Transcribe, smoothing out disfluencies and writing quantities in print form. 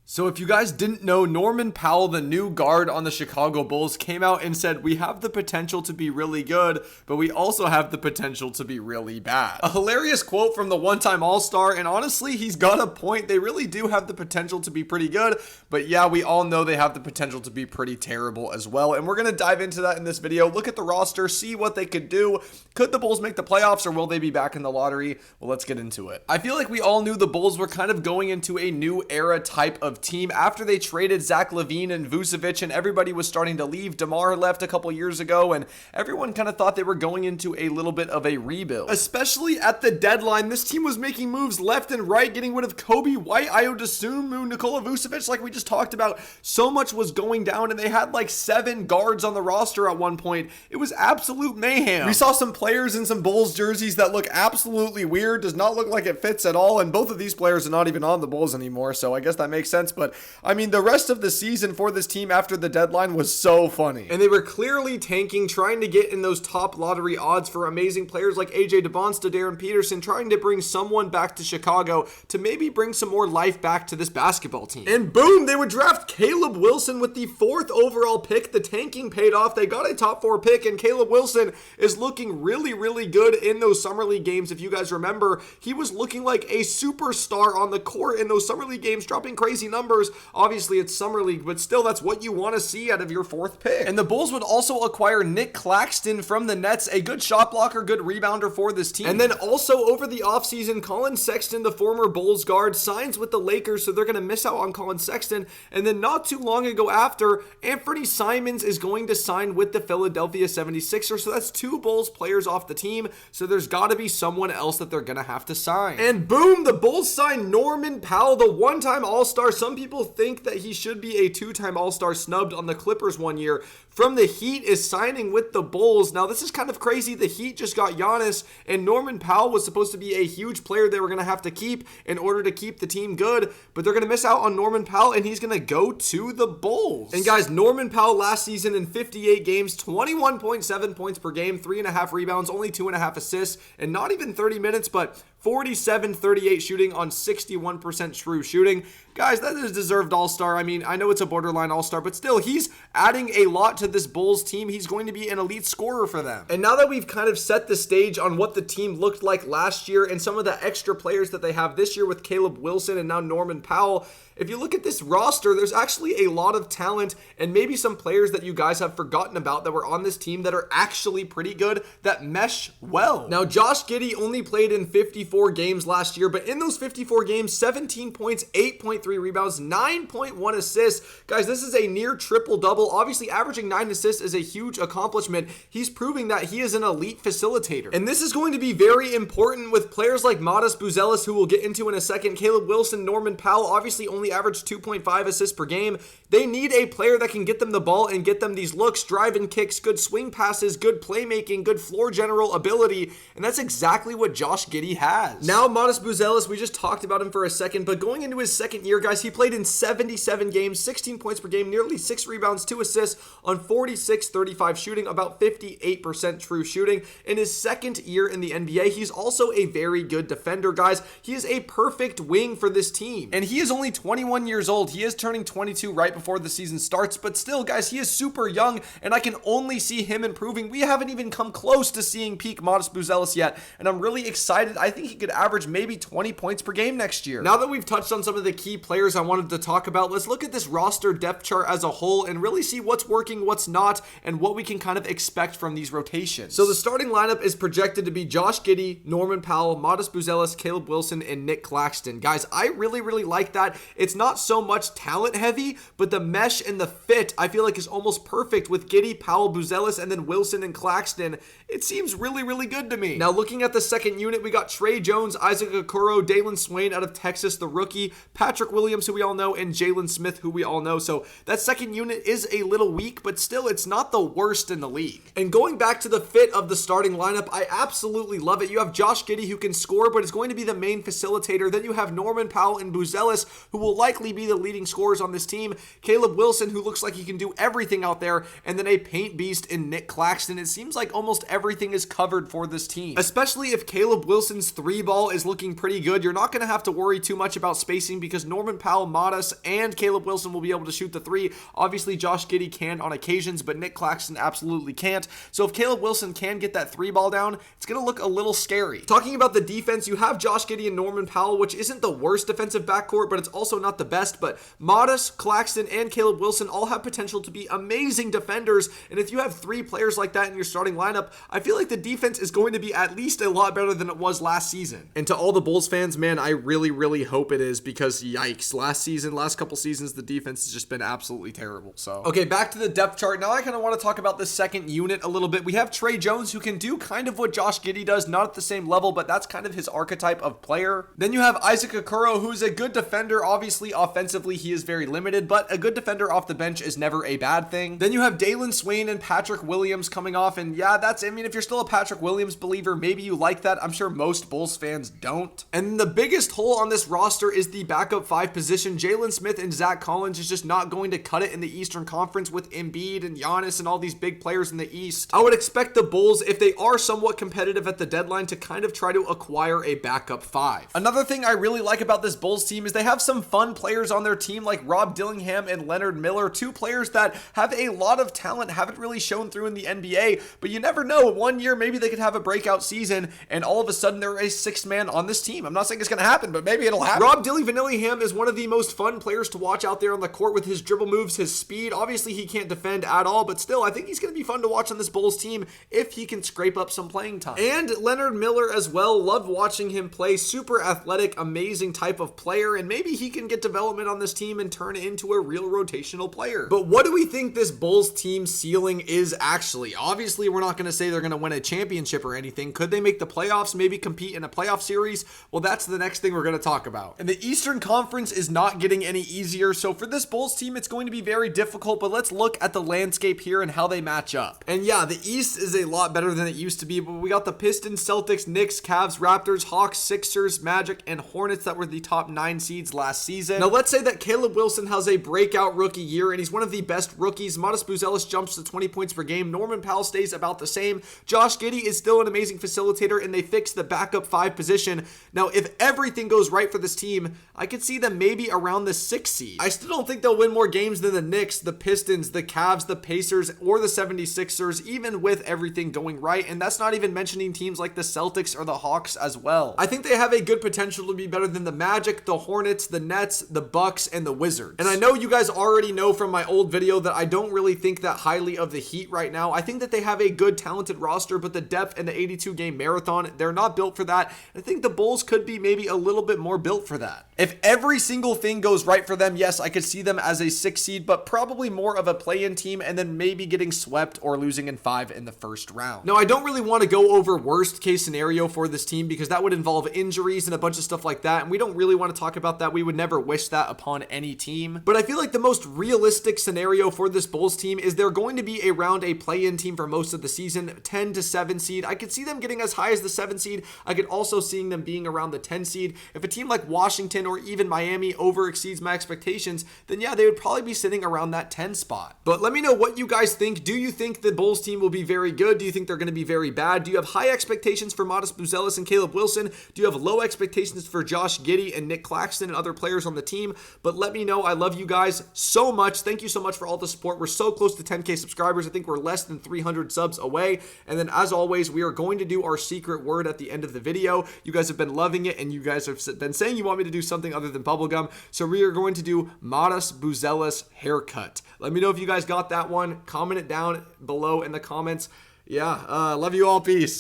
So if you guys didn't know, Norman Powell, the new guard on the Chicago Bulls, came out and said, we have the potential to be really good, but we also have the potential to be really bad. A hilarious quote from the one-time All-Star, and honestly, he's got a point. They really do have the potential to be pretty good, but yeah, we all know they have the potential to be pretty terrible as well, and we're going to dive into that in this video. Look at the roster, see what they could do. Could the Bulls make the playoffs, or will they be back in the lottery? Well, let's get into it. I feel like we all knew the Bulls were kind of going into a new era type of team after they traded Zach LaVine and Vucevic, and everybody was starting to leave. DeMar left a couple years ago, and everyone kind of thought they were going into a little bit of a rebuild. Especially at the deadline, this team was making moves left and right, getting rid of Kobe White, Ayo Dosunmu, Nikola Vucevic, like we just talked about. So much was going down, and they had like 7 guards on the roster at one point. It was absolute mayhem. We saw some players in some Bulls jerseys that look absolutely weird, does not look like it fits at all, and both of these players are not even on the Bulls anymore, so I guess that makes sense. But I mean, the rest of the season for this team after the deadline was so funny. And they were clearly tanking, trying to get in those top lottery odds for amazing players like AJ DeBonsta, Darren Peterson, trying to bring someone back to Chicago to maybe bring some more life back to this basketball team. And boom, they would draft Caleb Wilson with the 4th overall pick. The tanking paid off. They got a top 4 pick, and Caleb Wilson is looking really, really good in those Summer League games. If you guys remember, he was looking like a superstar on the court in those Summer League games, dropping crazy numbers. Obviously, it's Summer League, but still, that's what you want to see out of your 4th pick. And the Bulls would also acquire Nick Claxton from the Nets, a good shot blocker, good rebounder for this team. And then also over the offseason, Colin Sexton, the former Bulls guard, signs with the Lakers, so they're going to miss out on Colin Sexton. And then not too long ago after, Anthony Simons is going to sign with the Philadelphia 76ers, so that's 2 Bulls players off the team, so there's got to be someone else that they're going to have to sign. And boom, the Bulls sign Norman Powell, the one-time All-Star. Some people think that he should be a 2-time All-Star, snubbed on the Clippers one year. From the Heat is signing with the Bulls. Now, this is kind of crazy. The Heat just got Giannis, and Norman Powell was supposed to be a huge player they were going to have to keep in order to keep the team good, but they're going to miss out on Norman Powell, and he's going to go to the Bulls. And guys, Norman Powell last season in 58 games, 21.7 points per game, 3.5 rebounds, only 2.5 assists, and not even 30 minutes, but 47-38 shooting on 61% true shooting. Guys, that is deserved All-Star. I mean, I know it's a borderline All-Star, but still, he's adding a lot to this Bulls team. He's going to be an elite scorer for them. And now that we've kind of set the stage on what the team looked like last year and some of the extra players that they have this year with Caleb Wilson and now Norman Powell, if you look at this roster, there's actually a lot of talent and maybe some players that you guys have forgotten about that were on this team that are actually pretty good, that mesh well. Now, Josh Giddey only played in 54 games last year, but in those 54 games, 17 points, 8.3 rebounds, 9.1 assists. Guys, this is a near triple-double. Obviously, averaging 9 assists is a huge accomplishment. He's proving that he is an elite facilitator. And this is going to be very important with players like Matas Buzelis, who we'll get into in a second, Caleb Wilson, Norman Powell, obviously only averaged 2.5 assists per game. They need a player that can get them the ball and get them these looks, driving kicks, good swing passes, good playmaking, good floor general ability, and that's exactly what Josh Giddey has. Now, Matas Buzelis, we just talked about him for a second, but going into his second year, guys, he played in 77 games, 16 points per game, nearly 6 rebounds, 2 assists on 46-35 shooting, about 58% true shooting. In his second year in the NBA, he's also a very good defender, guys. He is a perfect wing for this team, and he is only 21 years old. He is turning 22 right before the season starts, but still, guys, he is super young, and I can only see him improving. We haven't even come close to seeing peak Matas Buzelis yet, and I'm really excited. I think he could average maybe 20 points per game next year. Now that we've touched on some of the key players I wanted to talk about, let's look at this roster depth chart as a whole and really see what's working, what's not, and what we can kind of expect from these rotations. So the starting lineup is projected to be Josh Giddey, Norman Powell, Matas Buzelis, Caleb Wilson, and Nick Claxton. Guys, I really, really like that. It's not so much talent heavy, but the mesh and the fit I feel like is almost perfect with Giddey, Powell, Buzelis, and then Wilson and Claxton. It seems really, really good to me. Now looking at the second unit, we got Trey Jones, Isaac Okoro, Dalen Swain out of Texas, the rookie, Patrick Williams, who we all know, and Jalen Smith, who we all know. So that second unit is a little weak, but still, it's not the worst in the league. And going back to the fit of the starting lineup, I absolutely love it. You have Josh Giddey, who can score, but is going to be the main facilitator. Then you have Norman Powell and Buzelis, who will will likely be the leading scorers on this team. Caleb Wilson, who looks like he can do everything out there, and then a paint beast in Nick Claxton. It seems like almost everything is covered for this team, especially if Caleb Wilson's three ball is looking pretty good. You're not going to have to worry too much about spacing because Norman Powell, Modest, and Caleb Wilson will be able to shoot the three. Obviously, Josh Giddey can on occasions, but Nick Claxton absolutely can't. So if Caleb Wilson can get that three ball down, it's going to look a little scary. Talking about the defense, you have Josh Giddey and Norman Powell, which isn't the worst defensive backcourt, but it's also not the best. But Modest, Claxton, and Caleb Wilson all have potential to be amazing defenders. And if you have three players like that in your starting lineup, I feel like the defense is going to be at least a lot better than it was last season. And to all the Bulls fans, man, I really hope it is, because yikes, last couple seasons, the defense has just been absolutely terrible. So, okay, back to the depth chart. Now I kind of want to talk about the second unit a little bit. We have Tre Jones, who can do kind of what Josh Giddey does, not at the same level, but that's kind of his archetype of player. Then you have Isaac Okoro, who's a good defender. Obviously, offensively, he is very limited, but a good defender off the bench is never a bad thing. Then you have Dalen Swain and Patrick Williams coming off, and yeah, I mean, if you're still a Patrick Williams believer, maybe you like that. I'm sure most Bulls fans don't. And the biggest hole on this roster is the backup five position. Jalen Smith and Zach Collins is just not going to cut it in the Eastern Conference with Embiid and Giannis and all these big players in the East. I would expect the Bulls, if they are somewhat competitive at the deadline, to kind of try to acquire a backup five. Another thing I really like about this Bulls team is they have some fun players on their team like Rob Dillingham and Leonard Miller, two players that have a lot of talent, haven't really shown through in the NBA, but you never know. One year, maybe they could have a breakout season, and all of a sudden, they're a sixth man on this team. I'm not saying it's going to happen, but maybe it'll happen. Rob Dillingham is one of the most fun players to watch out there on the court with his dribble moves, his speed. Obviously, he can't defend at all, but still, I think he's going to be fun to watch on this Bulls team if he can scrape up some playing time. And Leonard Miller as well. Love watching him play. Super athletic, amazing type of player, and maybe he can get development on this team and turn it into a real rotational player. But what do we think this Bulls team ceiling is actually? Obviously, we're not going to say they're going to win a championship or anything. Could they make the playoffs, maybe compete in a playoff series? Well, that's the next thing we're going to talk about. And the Eastern Conference is not getting any easier, so for this Bulls team, it's going to be very difficult, but let's look at the landscape here and how they match up. And yeah, the East is a lot better than it used to be, but we got the Pistons, Celtics, Knicks, Cavs, Raptors, Hawks, Sixers, Magic, and Hornets that were the top 9 seeds last season. Now, let's say that Caleb Wilson has a breakout rookie year, and he's one of the best rookies. Modest Buzelis jumps to 20 points per game. Norman Powell stays about the same. Josh Giddey is still an amazing facilitator, and they fix the backup five position. Now, if everything goes right for this team, I could see them maybe around the 6th seed. I still don't think they'll win more games than the Knicks, the Pistons, the Cavs, the Pacers, or the 76ers, even with everything going right, and that's not even mentioning teams like the Celtics or the Hawks as well. I think they have a good potential to be better than the Magic, the Hornets, the Nets, the Bucks, and the Wizards. And I know you guys already know from my old video that I don't really think that highly of the Heat right now. I think that they have a good, talented roster, but the depth and the 82-game marathon, they're not built for that. I think the Bulls could be maybe a little bit more built for that. If every single thing goes right for them, yes, I could see them as a 6th seed, but probably more of a play-in team and then maybe getting swept or losing in 5 in the first round. Now, I don't really want to go over worst case scenario for this team because that would involve injuries and a bunch of stuff like that, and we don't really want to talk about that. We would never wish that upon any team. But I feel like the most realistic scenario for this Bulls team is they're going to be around a play-in team for most of the season, 10 to 7 seed. I could see them getting as high as the 7 seed. I could also see them being around the 10 seed. If a team like Washington or even Miami over exceeds my expectations, then yeah, they would probably be sitting around that 10 spot. But let me know what you guys think. Do you think the Bulls team will be very good? Do you think they're going to be very bad? Do you have high expectations for Modest Buzelis and Caleb Wilson? Do you have low expectations for Josh Giddey and Nick Claxton and other players on the team? But let me know. I love you guys so much. Thank you so much for all the support. We're so close to 10K subscribers. I think we're less than 300 subs away. And then as always, we are going to do our secret word at the end of the video. You guys have been loving it, and you guys have been saying you want me to do something other than bubblegum. So we are going to do Modest Buzelis haircut. Let me know if you guys got that one. Comment it down below in the comments. Yeah, love you all. Peace.